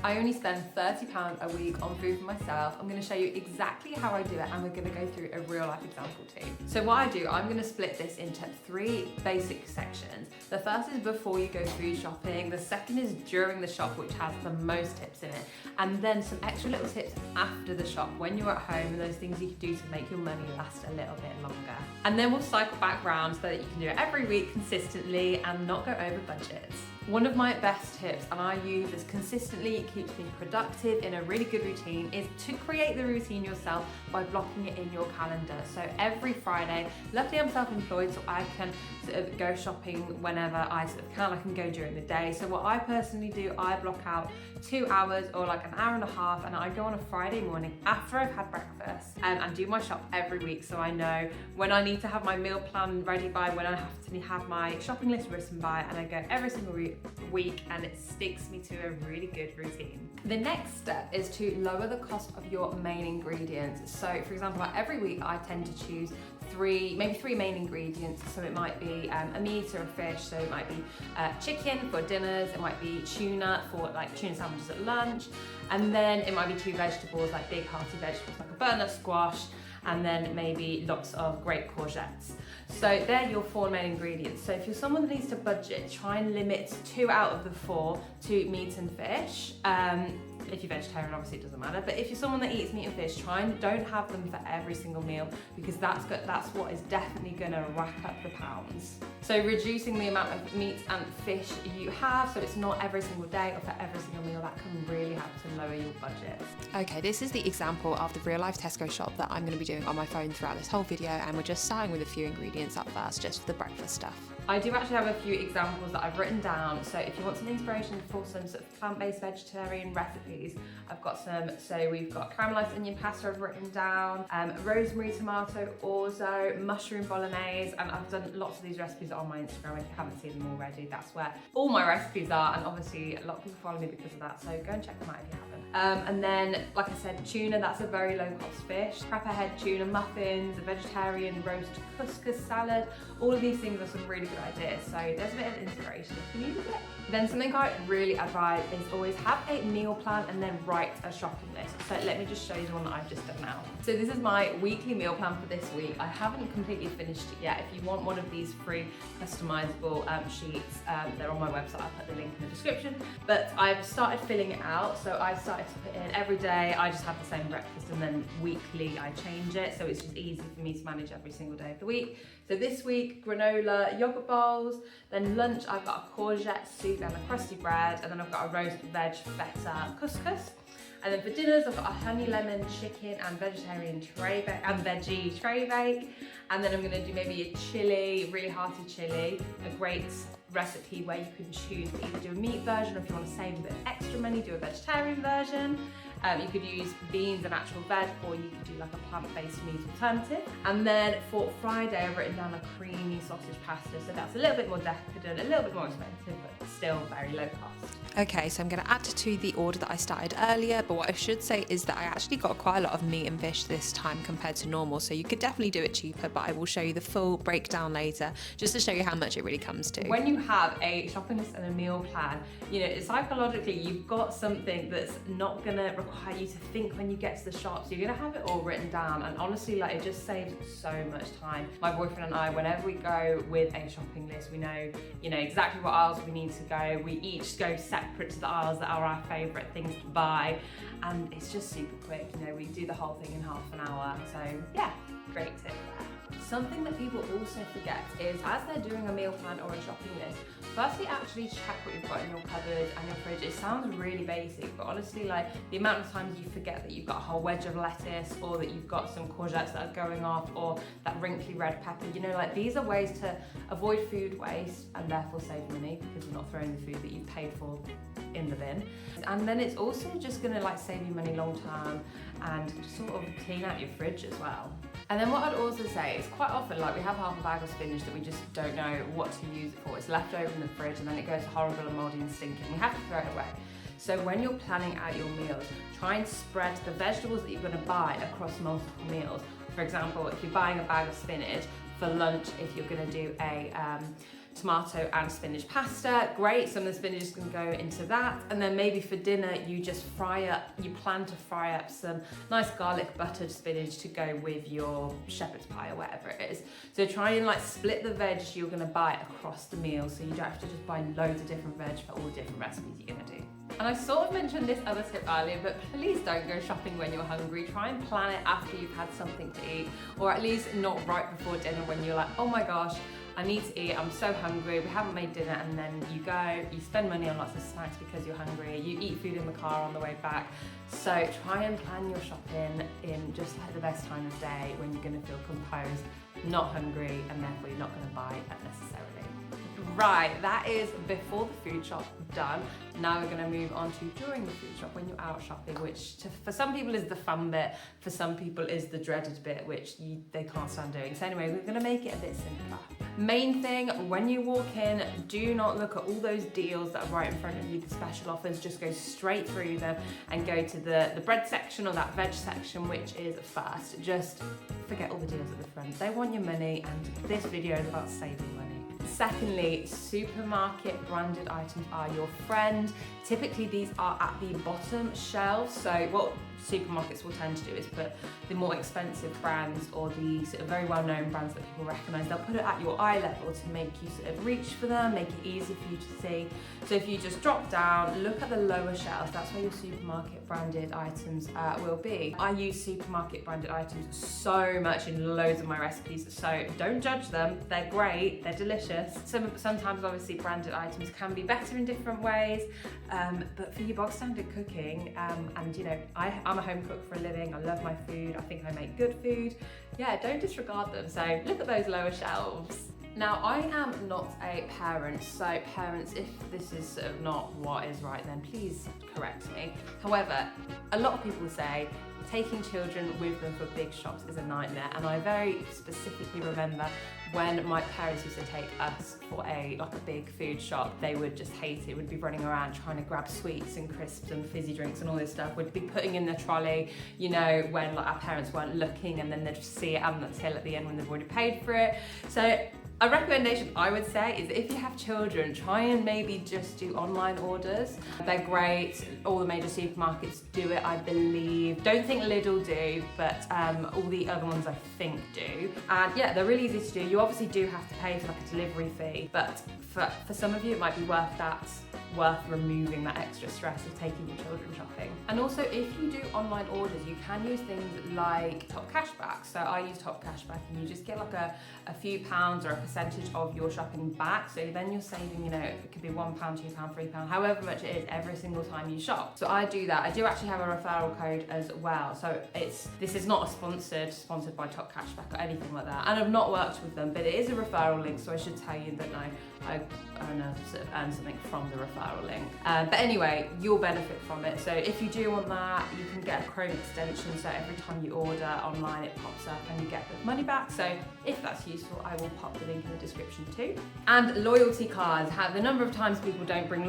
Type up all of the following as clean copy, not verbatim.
I only spend £30 a week on food for myself. I'm gonna show you exactly how I do it, and we're gonna go through a real life example too. So what I do, I'm gonna split this into 3 basic sections. The first is before you go food shopping. The second is during the shop, which has the most tips in it. And then some extra little tips after the shop when you're at home, and those things you can do to make your money last a little bit longer. And then we'll cycle back round so that you can do it every week consistently and not go over budgets. One of my best tips, and I use this consistently, it keeps me productive in a really good routine, is to create the routine yourself by blocking it in your calendar. So every Friday, luckily I'm self-employed, so I can sort of go shopping whenever I sort of can. I can go during the day. So what I personally do, I block out 2 hours or like an hour and a half, and I go on a Friday morning after I've had breakfast and do my shop every week. So I know when I need to have my meal plan ready by, when I have to have my shopping list written by, and I go every single week, and it sticks me to a really good routine. The next step is to lower the cost of your main ingredients. So for example, like every week I tend to choose maybe three main ingredients. So it might be a meat or a fish. So it might be chicken for dinners, it might be tuna for like tuna sandwiches at lunch, and then it might be 2 vegetables, like big hearty vegetables like a butternut squash, and then maybe lots of great courgettes. So they're your 4 main ingredients. So if you're someone that needs to budget, try and limit 2 out of the 4 to meat and fish. If you're vegetarian, obviously it doesn't matter, but if you're someone that eats meat and fish, don't have them for every single meal, because that's what is definitely gonna rack up the pounds. So reducing the amount of meat and fish you have, so it's not every single day or for every single meal, that can really help to lower your budget. Okay, this is the example of the real life Tesco shop that I'm gonna be doing on my phone throughout this whole video, and we're just starting with a few ingredients up first, just for the breakfast stuff. I do actually have a few examples that I've written down, so if you want some inspiration for some sort of plant-based vegetarian recipes, I've got some. So we've got caramelised onion pasta I've written down, rosemary tomato orzo, mushroom bolognese, and I've done lots of these recipes on my Instagram. If you haven't seen them already, that's where all my recipes are, and obviously a lot of people follow me because of that, so go and check them out if you haven't. And then, like I said, tuna, that's a very low-cost fish. Crapperhead tuna muffins, a vegetarian roast couscous salad, all of these things are some really good ideas, so there's a bit of inspiration if you need a bit. Then something I really advise is always have a meal plan and then write a shopping list. So let me just show you the one that I've just done now. So this is my weekly meal plan for this week. I haven't completely finished it yet. If you want one of these free customizable sheets, they're on my website. I'll put the link in the description. But I've started filling it out. So I started to put in every day, I just have the same breakfast, and then weekly I change it. So it's just easy for me to manage every single day of the week. So this week, granola, yogurt bowls. Then lunch, I've got a courgette soup and a crusty bread. And then I've got a roast veg feta couscous. And then for dinners, I've got a honey lemon chicken and vegetarian tray bake and veggie tray bake. And then I'm gonna do maybe a chili, really hearty chili, a great recipe where you can choose to either do a meat version, or if you want to save a bit of extra money, do a vegetarian version. You could use beans and actual veg, or you could do like a plant-based meat alternative. And then for Friday, I've written down a creamy sausage pasta. So that's a little bit more decadent, a little bit more expensive, but still very low cost. Okay, so I'm going to add to the order that I started earlier, but what I should say is that I actually got quite a lot of meat and fish this time compared to normal, so you could definitely do it cheaper, but I will show you the full breakdown later, just to show you how much it really comes to. When you have a shopping list and a meal plan, you know, psychologically, you've got something that's not going to require you to think when you get to the shops. You're going to have it all written down, and honestly, like, it just saves so much time. My boyfriend and I, whenever we go with a shopping list, we know, you know, exactly what aisles we need to go. We each go separate to the aisles that are our favourite things to buy, and it's just super quick. You know, we do the whole thing in half an hour, so yeah, great tip there. Something that people also forget is, as they're doing a meal plan or a shopping list, firstly actually check what you've got in your cupboard and your fridge. It sounds really basic, but honestly, like, the amount of times you forget that you've got a whole wedge of lettuce, or that you've got some courgettes that are going off, or that wrinkly red pepper, you know, like, these are ways to avoid food waste and therefore save money, because you're not throwing the food that you've paid for in the bin. And then it's also just gonna like save you money long term, and sort of clean out your fridge as well. And then what I'd also say is, quite often, like, we have half a bag of spinach that we just don't know what to use it for. It's left over in the fridge, and then it goes horrible and mouldy and stinking. We have to throw it away. So when you're planning out your meals, try and spread the vegetables that you're going to buy across multiple meals. For example, if you're buying a bag of spinach for lunch, if you're going to do a tomato and spinach pasta, great. Some of the spinach is going to go into that. And then maybe for dinner, you plan to fry up some nice garlic buttered spinach to go with your shepherd's pie or whatever it is. So try and like split the veg you're going to buy across the meal, so you don't have to just buy loads of different veg for all the different recipes you're going to do. And I sort of mentioned this other tip earlier, but please don't go shopping when you're hungry. Try and plan it after you've had something to eat, or at least not right before dinner when you're like, oh my gosh, I need to eat, I'm so hungry, we haven't made dinner, and then you go, you spend money on lots of snacks because you're hungry, you eat food in the car on the way back. So try and plan your shopping in just like the best time of day when you're going to feel composed, not hungry, and therefore you're not going to buy unnecessarily. Right, that is before the food shop done. Now we're going to move on to during the food shop when you're out shopping, which for some people is the fun bit, for some people is the dreaded bit, which they can't stand doing. So anyway, we're going to make it a bit simpler. Main thing, when you walk in, do not look at all those deals that are right in front of you, the special offers. Just go straight through them and go to the bread section or that veg section, which is first. Just forget all the deals at the front. They want your money, and this video is about saving money. Secondly, supermarket branded items are your friend. Typically these are at the bottom shelves. So what supermarkets will tend to do is put the more expensive brands or the sort of very well-known brands that people recognise, they'll put it at your eye level to make you sort of reach for them, make it easy for you to see. So if you just drop down, look at the lower shelves, that's where your supermarket branded items will be. I use supermarket branded items so much in loads of my recipes, so don't judge them. They're great, they're delicious. Sometimes obviously branded items can be better in different ways, but for your bog standard cooking, and you know, I'm a home cook for a living, I love my food, I think I make good food. Yeah, don't disregard them. So look at those lower shelves. Now, I am not a parent, so parents, if this is sort of not what is right, then please correct me. However, a lot of people say taking children with them for big shops is a nightmare, and I very specifically remember when my parents used to take us for a big food shop, they would just hate it. We'd be running around trying to grab sweets and crisps and fizzy drinks and all this stuff. We'd be putting in the trolley, you know, when like our parents weren't looking, and then they'd just see it on the till at the end when they've already paid for it. So a recommendation I would say is if you have children, try and maybe just do online orders. They're great. All the major supermarkets do it, I believe. Don't think Lidl do, but all the other ones I think do. And yeah, they're really easy to do. You obviously do have to pay for like a delivery fee, but for some of you it might be worth removing that extra stress of taking your children shopping. And also, if you do online orders, you can use things like Top Cashback. So I use Top Cashback, and you just get like a few pounds or a percentage of your shopping back. So then you're saving, you know, it could be £1, £2, £3, however much it is every single time you shop. So I do that. I do actually have a referral code as well. So this is not sponsored by Top Cashback or anything like that. And I've not worked with them, but it is a referral link. So I should tell you that I earn something from the referral link. But anyway, you'll benefit from it. So if you do want that, you can get a Chrome extension. So every time you order online, it pops up and you get the money back. So if that's useful, I will pop the link in the description too. And loyalty cards. The number of times people don't bring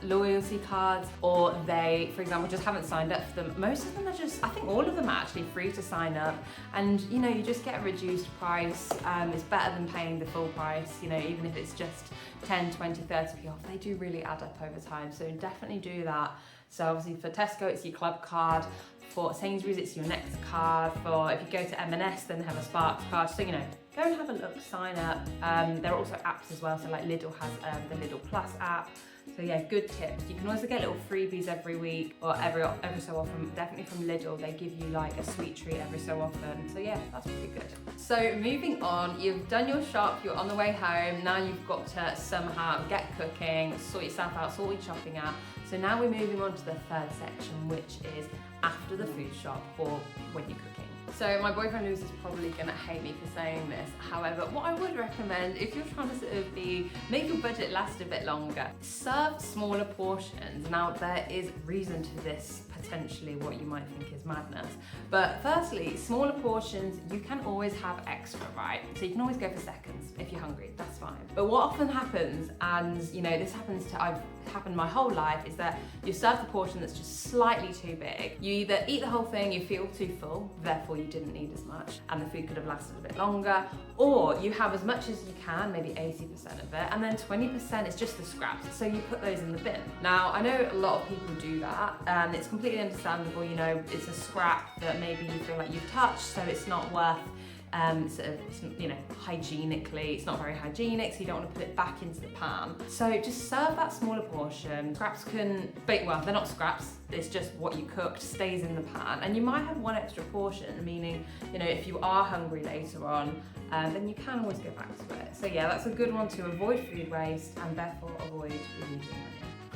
loyalty cards, or they, for example, just haven't signed up for them. Most of them are I think all of them are actually free to sign up. And you know, you just get a reduced price. It's better than paying the full price, you know, even if it's just 10, 20, 30p off. They do really add up over time, so definitely do that. So obviously for Tesco, it's your club card. For Sainsbury's, it's your Next card. For if you go to M&S, then they have a Sparks card. So, you know, go and have a look, sign up. There are also apps as well. So like Lidl has the Lidl Plus app. So yeah, good tips. You can also get little freebies every week or every so often. Definitely from Lidl, they give you like a sweet treat every so often. So yeah, that's pretty good. So moving on, you've done your shop, you're on the way home. Now you've got to somehow get cooking, sort yourself out, sort your shopping out. So now we're moving on to the third section, which is after the food shop or when you're cooking. So my boyfriend Lewis is probably gonna hate me for saying this. However, what I would recommend if you're trying to sort of make your budget last a bit longer, serve smaller portions. Now there is reason to this, potentially what you might think is madness. But firstly, smaller portions, you can always have extra, right? So you can always go for seconds if you're hungry, that's fine. But what often happens, and you know, this I've happened my whole life, is that you serve the portion that's just slightly too big. You either eat the whole thing, you feel too full, therefore therefore you didn't need as much and the food could have lasted a bit longer. Or you have as much as you can, maybe 80% of it, and then 20% is just the scraps, so you put those in the bin. Now, I know a lot of people do that, and it's completely understandable, you know, it's a scrap that maybe you feel like you've touched, so it's not worth sort of, you know, hygienically, it's not very hygienic, so you don't want to put it back into the pan. So just serve that smaller portion. Scraps can, well, they're not scraps, it's just what you cooked stays in the pan, and you might have one extra portion, meaning, you know, if you are hungry later on, then you can always go back to it. So yeah, that's a good one to avoid food waste and therefore avoid losing money.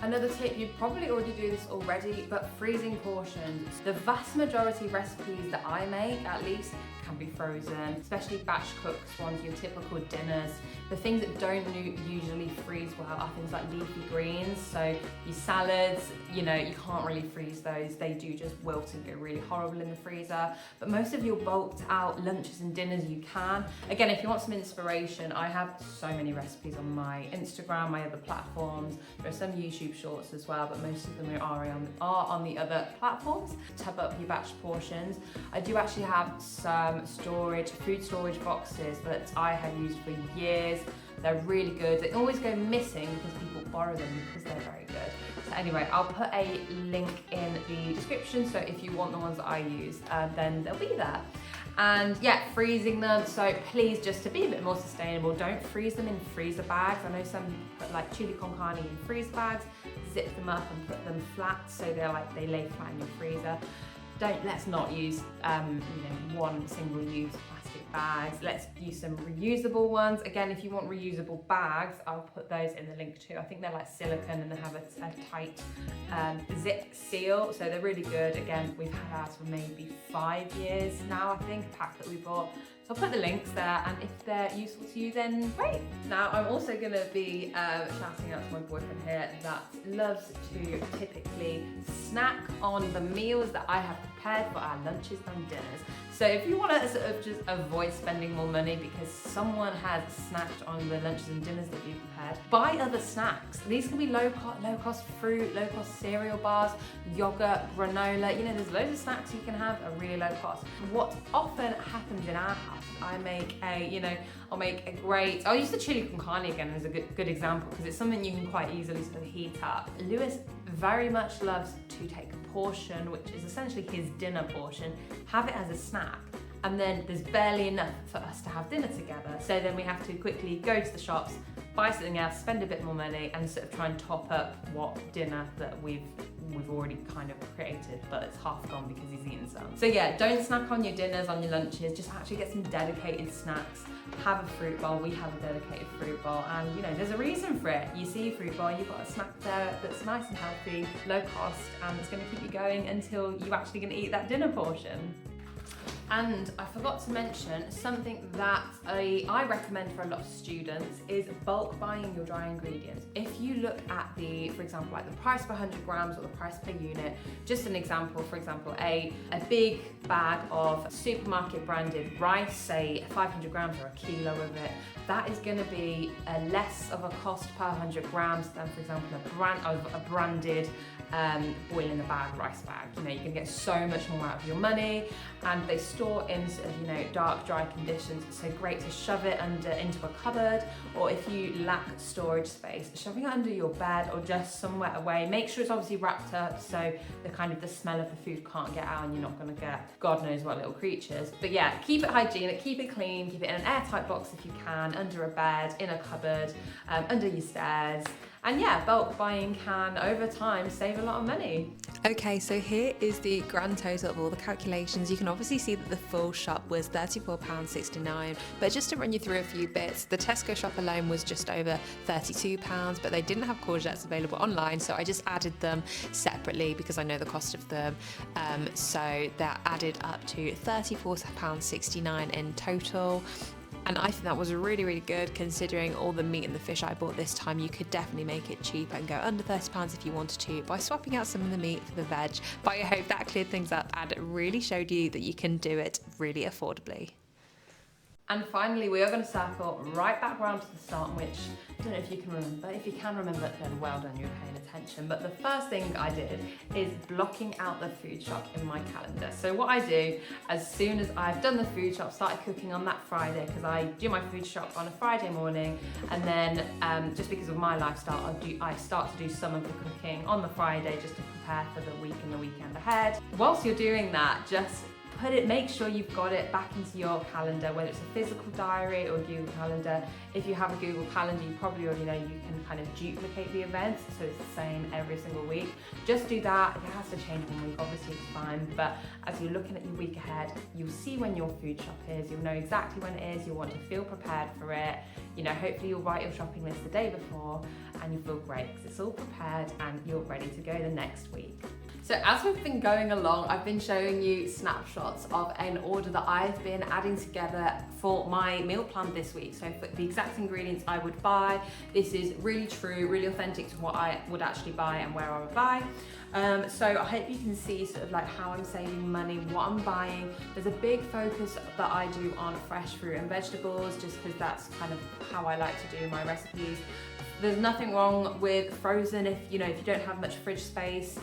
Another tip, you probably already do this already, but freezing portions. The vast majority of recipes that I make, at least, can be frozen, especially batch cooked ones, your typical dinners. The things that don't usually freeze well are things like leafy greens, so your salads, you know, you can't really freeze those. They do just wilt and go really horrible in the freezer. But most of your bulked out lunches and dinners you can. Again, if you want some inspiration, I have so many recipes on my Instagram, my other platforms. There are some YouTube shorts as well, but most of them are on the other platforms. Tub up your batch portions. I do actually have some food storage boxes that I have used for years. They're really good. They always go missing because people borrow them because they're very good. So anyway, I'll put a link in the description, so if you want the ones that I use, then they'll be there. And yeah, freezing them, so please, just to be a bit more sustainable, don't freeze them in freezer bags. I know some put like chili con carne in freezer bags, zip them up and put them flat so they lay flat in your freezer. Let's not use one single use plastic bags. Let's use some reusable ones. Again, if you want reusable bags, I'll put those in the link too. I think they're like silicone and they have a tight zip seal, so they're really good. Again, we've had ours for maybe 5 years now, I think, a pack that we bought. So I'll put the links there, and if they're useful to you, then great. Now, I'm also going to be shouting out to my boyfriend here that loves to typically snack on the meals that I have prepared for our lunches and dinners. So if you want to sort of just avoid spending more money because someone has snacked on the lunches and dinners that you've prepared, buy other snacks. These can be low-cost fruit, low-cost cereal bars, yogurt, granola. You know, there's loads of snacks you can have at really low cost. What often happens in our house, I'll use the chili con carne again as a good example, because it's something you can quite easily sort of heat up. Lewis very much loves to take a portion, which is essentially his dinner portion, have it as a snack, and then there's barely enough for us to have dinner together. So then we have to quickly go to the shops, buy something else, spend a bit more money, and sort of try and top up what dinner that we've already kind of created, but it's half gone because he's eaten some. So yeah, don't snack on your dinners, on your lunches, just actually get some dedicated snacks. Have a fruit bowl, we have a dedicated fruit bowl, and you know, there's a reason for it. You see a fruit bowl, you've got a snack there that's nice and healthy, low cost, and it's gonna keep you going until you're actually gonna eat that dinner portion. And I forgot to mention something that I recommend for a lot of students is bulk buying your dry ingredients. If you look at for example, like the price per 100 grams or the price per unit, just an example, for example, a big bag of supermarket branded rice, say 500 grams or a kilo of it, that is going to be less of a cost per 100 grams than, for example, a branded boil in the bag rice bag. You know, you can get so much more out of your money, and they store in sort of, you know, dark, dry conditions. It's so great to shove it into a cupboard, or if you lack storage space, shoving it under your bed or just somewhere away. Make sure it's obviously wrapped up so the smell of the food can't get out and you're not going to get God knows what little creatures. But yeah, keep it hygienic, keep it clean, keep it in an airtight box if you can, under a bed, in a cupboard, under your stairs. And yeah, bulk buying can, over time, save a lot of money. Okay, so here is the grand total of all the calculations. You can obviously see that the full shop was £34.69, but just to run you through a few bits, the Tesco shop alone was just over £32, but they didn't have courgettes available online, so I just added them separately because I know the cost of them. So that added up to £34.69 in total. And I think that was really, really good considering all the meat and the fish I bought this time. You could definitely make it cheaper and go under £30 if you wanted to by swapping out some of the meat for the veg. But I hope that cleared things up and really showed you that you can do it really affordably. And finally, we are going to circle right back around to the start, which I don't know if you can remember. If you can remember, then well done, you're paying attention. But the first thing I did is blocking out the food shop in my calendar. So what I do, as soon as I've done the food shop, started cooking on that Friday, because I do my food shop on a Friday morning, and then just because of my lifestyle, I start to do some of the cooking on the Friday just to prepare for the week and the weekend ahead. Whilst you're doing that, just make sure you've got it back into your calendar, whether it's a physical diary or a Google Calendar. If you have a Google Calendar, you probably already know you can kind of duplicate the events, so it's the same every single week. Just do that. If it has to change one week, obviously it's fine, but as you're looking at your week ahead, you'll see when your food shop is, you'll know exactly when it is, you'll want to feel prepared for it. You know, hopefully you'll write your shopping list the day before and you feel great because it's all prepared and you're ready to go the next week. So as we've been going along, I've been showing you snapshots of an order that I've been adding together for my meal plan this week. So for the exact ingredients I would buy, this is really true, really authentic to what I would actually buy and where I would buy. So I hope you can see sort of like how I'm saving money, what I'm buying. There's a big focus that I do on fresh fruit and vegetables, just because that's kind of how I like to do my recipes. There's nothing wrong with frozen if you don't have much fridge space,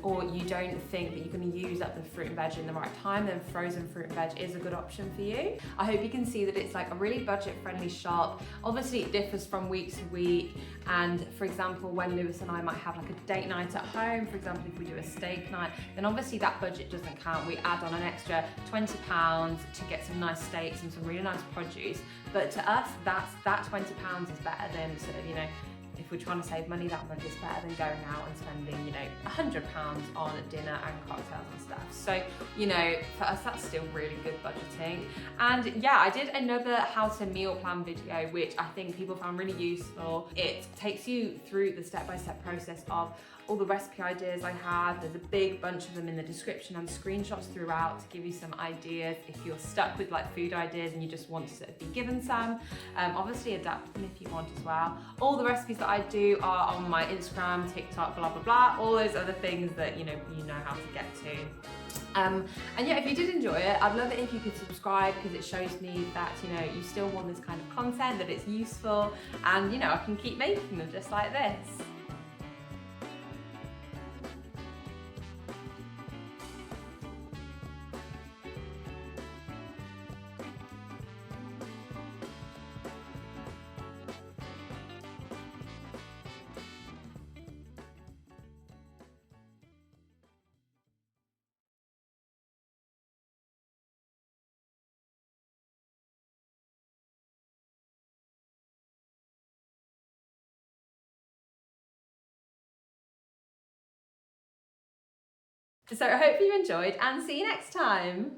or you don't think that you're going to use up the fruit and veg in the right time, then frozen fruit and veg is a good option for you. I hope you can see that it's like a really budget-friendly shop. Obviously it differs from week to week, and for example, when Lewis and I might have like a date night at home, for example, if we do a steak night, then obviously that budget doesn't count. We add on an extra £20 to get some nice steaks and some really nice produce. But to us, that £20 is better than sort of, if we're trying to save money, that money is better than going out and spending, £100 on dinner and cocktails and stuff. So, for us, that's still really good budgeting. And yeah, I did another how to meal plan video, which I think people found really useful. It takes you through the step-by-step process of all the recipe ideas I have. There's a big bunch of them in the description and screenshots throughout to give you some ideas if you're stuck with like food ideas and you just want to sort of be given some. Obviously adapt them if you want as well. All the recipes that I do are on my Instagram, TikTok, blah, blah, blah, all those other things that you know how to get to. And yeah, if you did enjoy it, I'd love it if you could subscribe, because it shows me that you still want this kind of content, that it's useful, and I can keep making them just like this. So I hope you enjoyed, and see you next time.